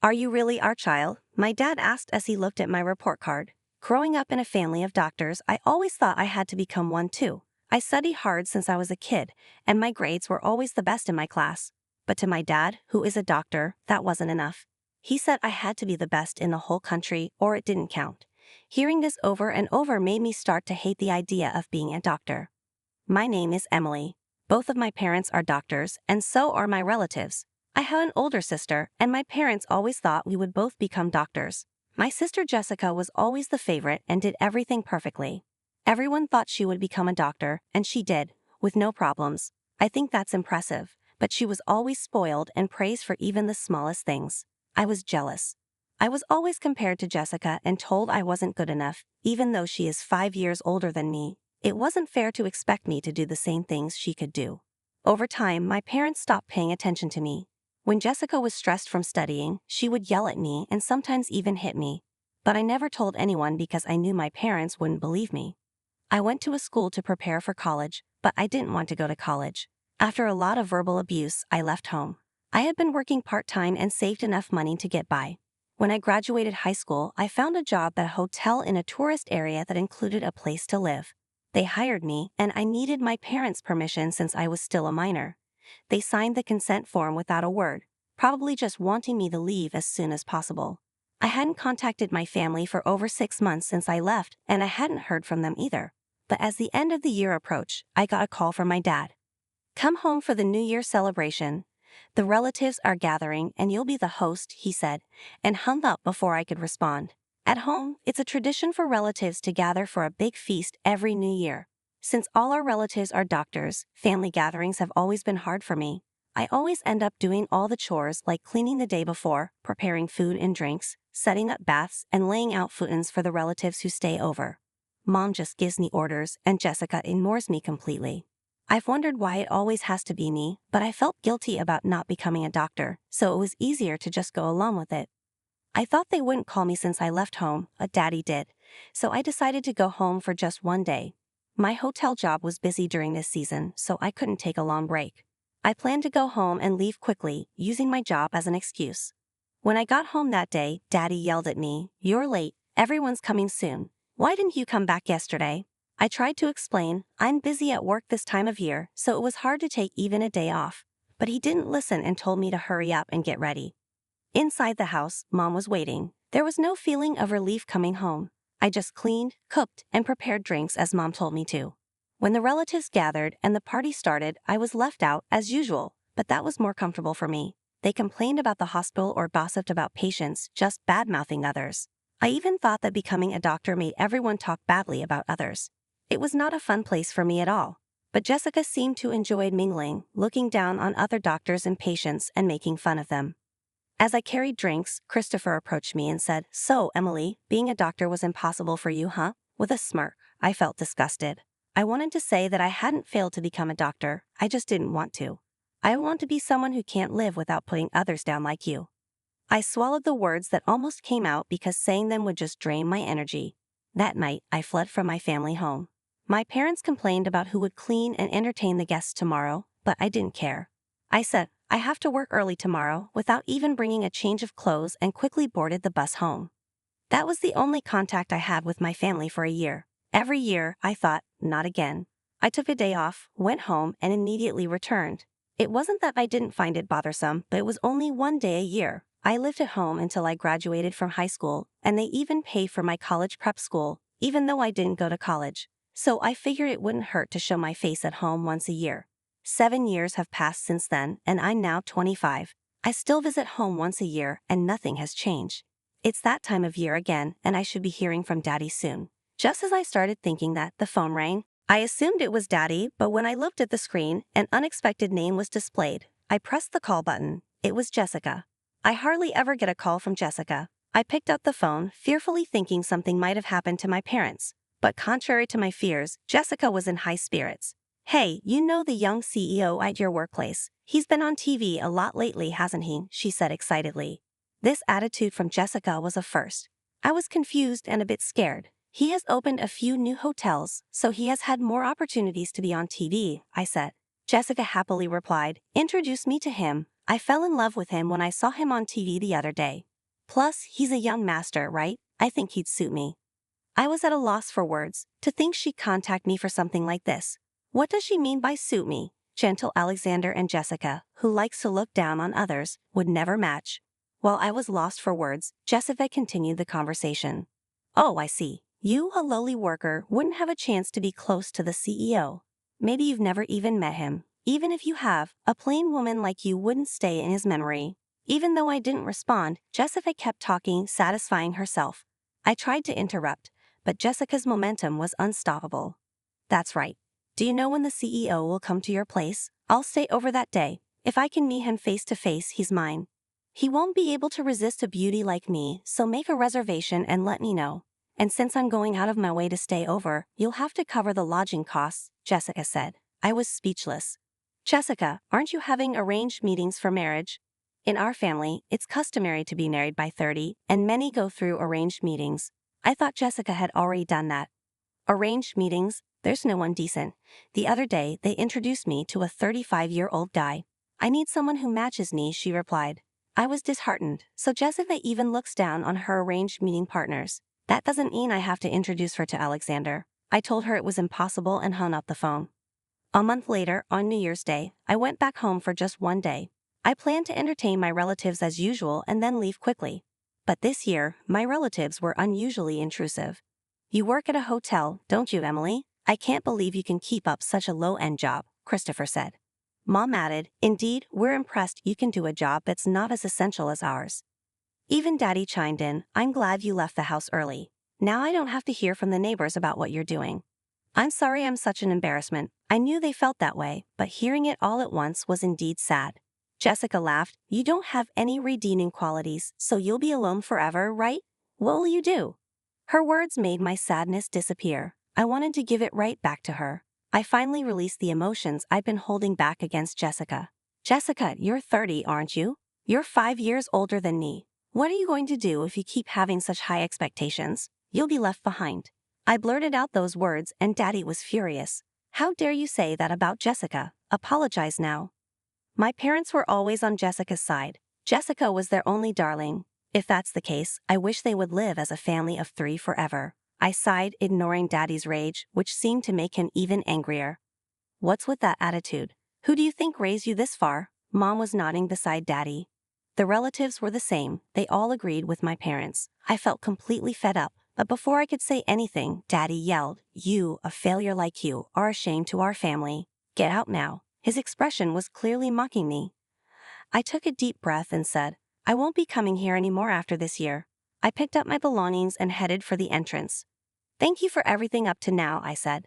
Are you really our child? My dad asked as he looked at my report card. Growing up in a family of doctors, I always thought I had to become one too. I studied hard since I was a kid, and my grades were always the best in my class. But to my dad, who is a doctor, that wasn't enough. He said I had to be the best in the whole country or it didn't count. Hearing this over and over made me start to hate the idea of being a doctor. My name is Emily. Both of my parents are doctors, and so are my relatives. I have an older sister, and my parents always thought we would both become doctors. My sister Jessica was always the favorite and did everything perfectly. Everyone thought she would become a doctor, and she did, with no problems. I think that's impressive, but she was always spoiled and praised for even the smallest things. I was jealous. I was always compared to Jessica and told I wasn't good enough, even though she is 5 years older than me. It wasn't fair to expect me to do the same things she could do. Over time, my parents stopped paying attention to me. When Jessica was stressed from studying, she would yell at me and sometimes even hit me. But I never told anyone because I knew my parents wouldn't believe me. I went to a school to prepare for college, but I didn't want to go to college. After a lot of verbal abuse, I left home. I had been working part-time and saved enough money to get by. When I graduated high school, I found a job at a hotel in a tourist area that included a place to live. They hired me, and I needed my parents' permission since I was still a minor. They signed the consent form without a word, probably just wanting me to leave as soon as possible. I hadn't contacted my family for over 6 months since I left, and I hadn't heard from them either. But as the end of the year approached, I got a call from my dad. "Come home for the New Year celebration. The relatives are gathering and you'll be the host," he said, and hung up before I could respond. At home, it's a tradition for relatives to gather for a big feast every New Year. Since all our relatives are doctors, family gatherings have always been hard for me. I always end up doing all the chores like cleaning the day before, preparing food and drinks, setting up baths, and laying out food for the relatives who stay over. Mom just gives me orders and Jessica ignores me completely. I've wondered why it always has to be me, but I felt guilty about not becoming a doctor, so it was easier to just go along with it. I thought they wouldn't call me since I left home, but Daddy did, so I decided to go home for just one day. My hotel job was busy during this season, so I couldn't take a long break. I planned to go home and leave quickly, using my job as an excuse. When I got home that day, Daddy yelled at me, "You're late, everyone's coming soon. Why didn't you come back yesterday?" I tried to explain, "I'm busy at work this time of year, so it was hard to take even a day off." But he didn't listen and told me to hurry up and get ready. Inside the house, Mom was waiting. There was no feeling of relief coming home. I just cleaned, cooked, and prepared drinks as Mom told me to. When the relatives gathered and the party started, I was left out as usual, but that was more comfortable for me. They complained about the hospital or gossiped about patients, just bad-mouthing others. I even thought that becoming a doctor made everyone talk badly about others. It was not a fun place for me at all. But Jessica seemed to enjoy mingling, looking down on other doctors and patients and making fun of them. As I carried drinks, Christopher approached me and said, "So, Emily, being a doctor was impossible for you, huh?" With a smirk, I felt disgusted. I wanted to say that I hadn't failed to become a doctor, I just didn't want to. I want to be someone who can't live without putting others down like you. I swallowed the words that almost came out because saying them would just drain my energy. That night, I fled from my family home. My parents complained about who would clean and entertain the guests tomorrow, but I didn't care. I said, "I have to work early tomorrow," without even bringing a change of clothes, and quickly boarded the bus home. That was the only contact I had with my family for a year. Every year, I thought, not again. I took a day off, went home, and immediately returned. It wasn't that I didn't find it bothersome, but it was only one day a year. I lived at home until I graduated from high school, and they even paid for my college prep school, even though I didn't go to college. So I figured it wouldn't hurt to show my face at home once a year. 7 years have passed since then, and I'm now 25. I still visit home once a year, and nothing has changed. It's that time of year again, and I should be hearing from Daddy soon. Just as I started thinking that, the phone rang. I assumed it was Daddy, but when I looked at the screen, an unexpected name was displayed. I pressed the call button. It was Jessica. I hardly ever get a call from Jessica. I picked up the phone, fearfully thinking something might have happened to my parents. But contrary to my fears, Jessica was in high spirits. "Hey, you know the young CEO at your workplace. He's been on TV a lot lately, hasn't he?" she said excitedly. This attitude from Jessica was a first. I was confused and a bit scared. "He has opened a few new hotels, so he has had more opportunities to be on TV," I said. Jessica happily replied, "Introduce me to him. I fell in love with him when I saw him on TV the other day. Plus, he's a young master, right? I think he'd suit me. I was at a loss for words. To think she'd contact me for something like this. What does she mean by suit me? Gentle Alexander and Jessica, who likes to look down on others, would never match. While I was lost for words, Jessica continued the conversation. Oh, I see. You, a lowly worker, wouldn't have a chance to be close to the CEO. Maybe you've never even met him. Even if you have, a plain woman like you wouldn't stay in his memory. Even though I didn't respond, Jessica kept talking, satisfying herself. I tried to interrupt, but Jessica's momentum was unstoppable. That's right. Do you know when the CEO will come to your place? I'll stay over that day. If I can meet him face to face, he's mine. He won't be able to resist a beauty like me, so make a reservation and let me know. And since I'm going out of my way to stay over, you'll have to cover the lodging costs, Jessica said. I was speechless. Jessica, aren't you having arranged meetings for marriage? In our family, it's customary to be married by 30, and many go through arranged meetings. I thought Jessica had already done that. Arranged meetings? There's no one decent. The other day, they introduced me to a 35-year-old guy. I need someone who matches me, she replied. I was disheartened, so Jessica even looks down on her arranged meeting partners. That doesn't mean I have to introduce her to Alexander. I told her it was impossible and hung up the phone. A month later, on New Year's Day, I went back home for just one day. I planned to entertain my relatives as usual and then leave quickly. But this year, my relatives were unusually intrusive. You work at a hotel, don't you, Emily? I can't believe you can keep up such a low-end job, Christopher said. Mom added, Indeed, we're impressed you can do a job that's not as essential as ours. Even Daddy chimed in, I'm glad you left the house early. Now I don't have to hear from the neighbors about what you're doing. I'm sorry I'm such an embarrassment. I knew they felt that way, but hearing it all at once was indeed sad. Jessica laughed, You don't have any redeeming qualities, so you'll be alone forever, right? What will you do? Her words made my sadness disappear. I wanted to give it right back to her. I finally released the emotions I'd been holding back against Jessica. Jessica, you're 30, aren't you? You're 5 years older than me. What are you going to do if you keep having such high expectations? You'll be left behind. I blurted out those words and Daddy was furious. How dare you say that about Jessica? Apologize now. My parents were always on Jessica's side. Jessica was their only darling. If that's the case, I wish they would live as a family of 3 forever. I sighed, ignoring Daddy's rage, which seemed to make him even angrier. What's with that attitude? Who do you think raised you this far? Mom was nodding beside Daddy. The relatives were the same. They all agreed with my parents. I felt completely fed up, but before I could say anything, Daddy yelled, You, a failure like you, are a shame to our family. Get out now. His expression was clearly mocking me. I took a deep breath and said, I won't be coming here anymore after this year. I picked up my belongings and headed for the entrance. Thank you for everything up to now, I said.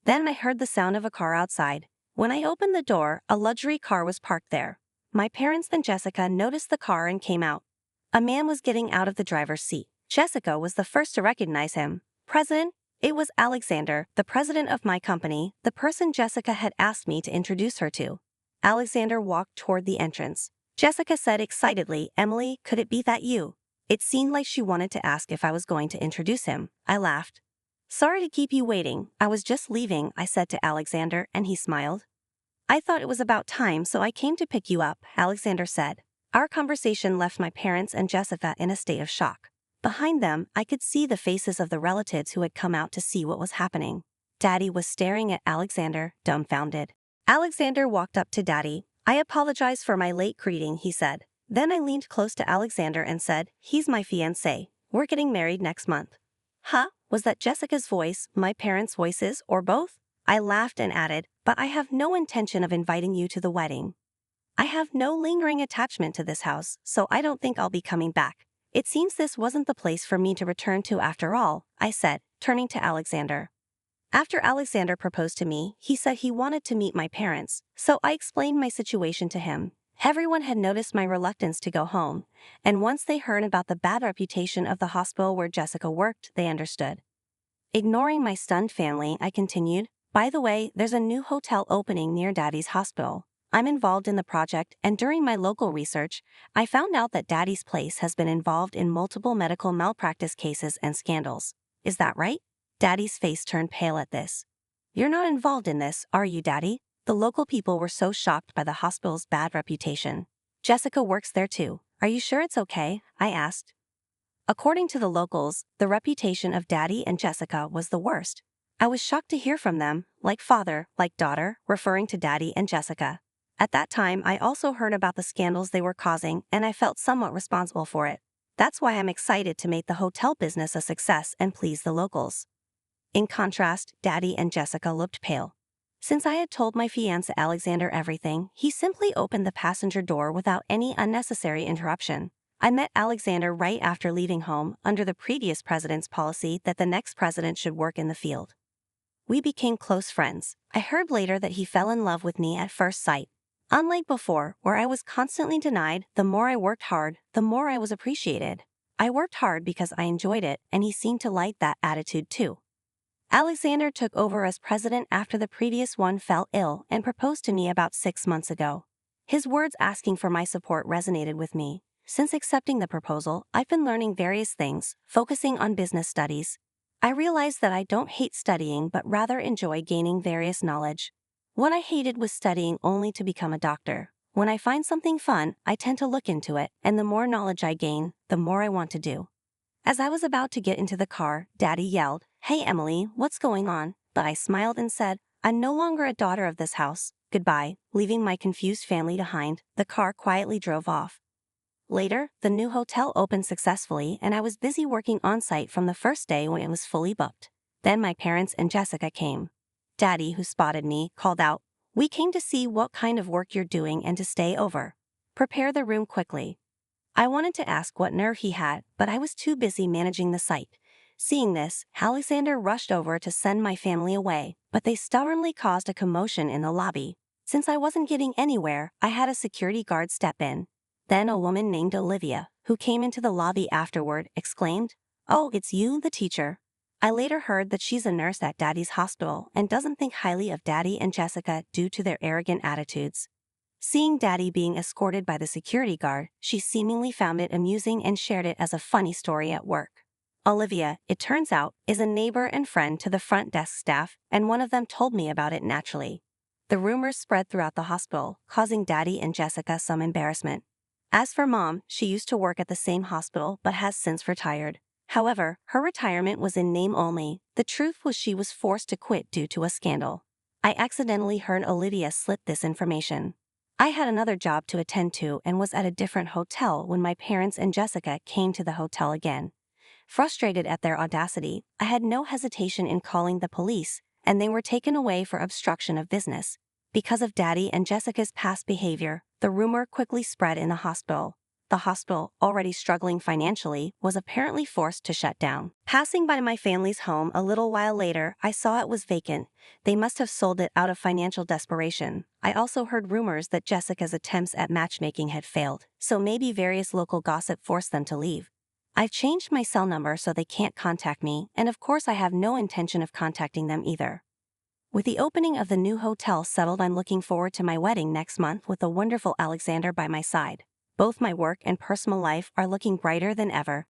Then I heard the sound of a car outside. When I opened the door, a luxury car was parked there. My parents and Jessica noticed the car and came out. A man was getting out of the driver's seat. Jessica was the first to recognize him. President? It was Alexander, the president of my company, the person Jessica had asked me to introduce her to. Alexander walked toward the entrance. Jessica said excitedly, Emily, could it be that you? It seemed like she wanted to ask if I was going to introduce him. I laughed. Sorry to keep you waiting. I was just leaving, I said to Alexander, and he smiled. I thought it was about time, so I came to pick you up, Alexander said. Our conversation left my parents and Jessica in a state of shock. Behind them, I could see the faces of the relatives who had come out to see what was happening. Daddy was staring at Alexander, dumbfounded. Alexander walked up to Daddy. I apologize for my late greeting, he said. Then I leaned close to Alexander and said, He's my fiancé. We're getting married next month. Huh? Was that Jessica's voice, my parents' voices, or both? I laughed and added, But I have no intention of inviting you to the wedding. I have no lingering attachment to this house, so I don't think I'll be coming back. It seems this wasn't the place for me to return to after all, I said, turning to Alexander. After Alexander proposed to me, he said he wanted to meet my parents, so I explained my situation to him. Everyone had noticed my reluctance to go home, and once they heard about the bad reputation of the hospital where Jessica worked, they understood. Ignoring my stunned family, I continued, By the way, there's a new hotel opening near Daddy's hospital. I'm involved in the project, and during my local research, I found out that Daddy's place has been involved in multiple medical malpractice cases and scandals. Is that right? Daddy's face turned pale at this. You're not involved in this, are you, Daddy? The local people were so shocked by the hospital's bad reputation. Jessica works there too. Are you sure it's okay? I asked. According to the locals, the reputation of Daddy and Jessica was the worst. I was shocked to hear from them, like father, like daughter, referring to Daddy and Jessica. At that time, I also heard about the scandals they were causing, and I felt somewhat responsible for it. That's why I'm excited to make the hotel business a success and please the locals. In contrast, Daddy and Jessica looked pale. Since I had told my fiancé Alexander everything, he simply opened the passenger door without any unnecessary interruption. I met Alexander right after leaving home under the previous president's policy that the next president should work in the field. We became close friends. I heard later that he fell in love with me at first sight. Unlike before, where I was constantly denied, the more I worked hard, the more I was appreciated. I worked hard because I enjoyed it, and he seemed to like that attitude too. Alexander took over as president after the previous one fell ill and proposed to me about 6 months ago. His words asking for my support resonated with me. Since accepting the proposal, I've been learning various things, focusing on business studies. I realized that I don't hate studying but rather enjoy gaining various knowledge. What I hated was studying only to become a doctor. When I find something fun, I tend to look into it, and the more knowledge I gain, the more I want to do. As I was about to get into the car, Daddy yelled, "Hey Emily, what's going on?" But I smiled and said, "I'm no longer a daughter of this house. Goodbye." Leaving my confused family behind, the car quietly drove off. Later, the new hotel opened successfully and I was busy working on-site from the first day when it was fully booked. Then my parents and Jessica came. Daddy, who spotted me, called out, "We came to see what kind of work you're doing and to stay over. Prepare the room quickly." I wanted to ask what nerve he had, but I was too busy managing the site. Seeing this, Alexander rushed over to send my family away, but they stubbornly caused a commotion in the lobby. Since I wasn't getting anywhere, I had a security guard step in. Then a woman named Olivia, who came into the lobby afterward, exclaimed, "Oh, it's you, the teacher." I later heard that she's a nurse at Daddy's hospital and doesn't think highly of Daddy and Jessica due to their arrogant attitudes. Seeing Daddy being escorted by the security guard, she seemingly found it amusing and shared it as a funny story at work. Olivia, it turns out, is a neighbor and friend to the front desk staff, and one of them told me about it naturally. The rumors spread throughout the hospital, causing Daddy and Jessica some embarrassment. As for Mom, she used to work at the same hospital but has since retired. However, her retirement was in name only. The truth was she was forced to quit due to a scandal. I accidentally heard Olivia slip this information. I had another job to attend to and was at a different hotel when my parents and Jessica came to the hotel again. Frustrated at their audacity, I had no hesitation in calling the police, and they were taken away for obstruction of business. Because of Daddy and Jessica's past behavior, the rumor quickly spread in the hospital. The hospital, already struggling financially, was apparently forced to shut down. Passing by my family's home a little while later, I saw it was vacant. They must have sold it out of financial desperation. I also heard rumors that Jessica's attempts at matchmaking had failed, so maybe various local gossip forced them to leave. I've changed my cell number so they can't contact me, and of course I have no intention of contacting them either. With the opening of the new hotel settled, I'm looking forward to my wedding next month with the wonderful Alexander by my side. Both my work and personal life are looking brighter than ever.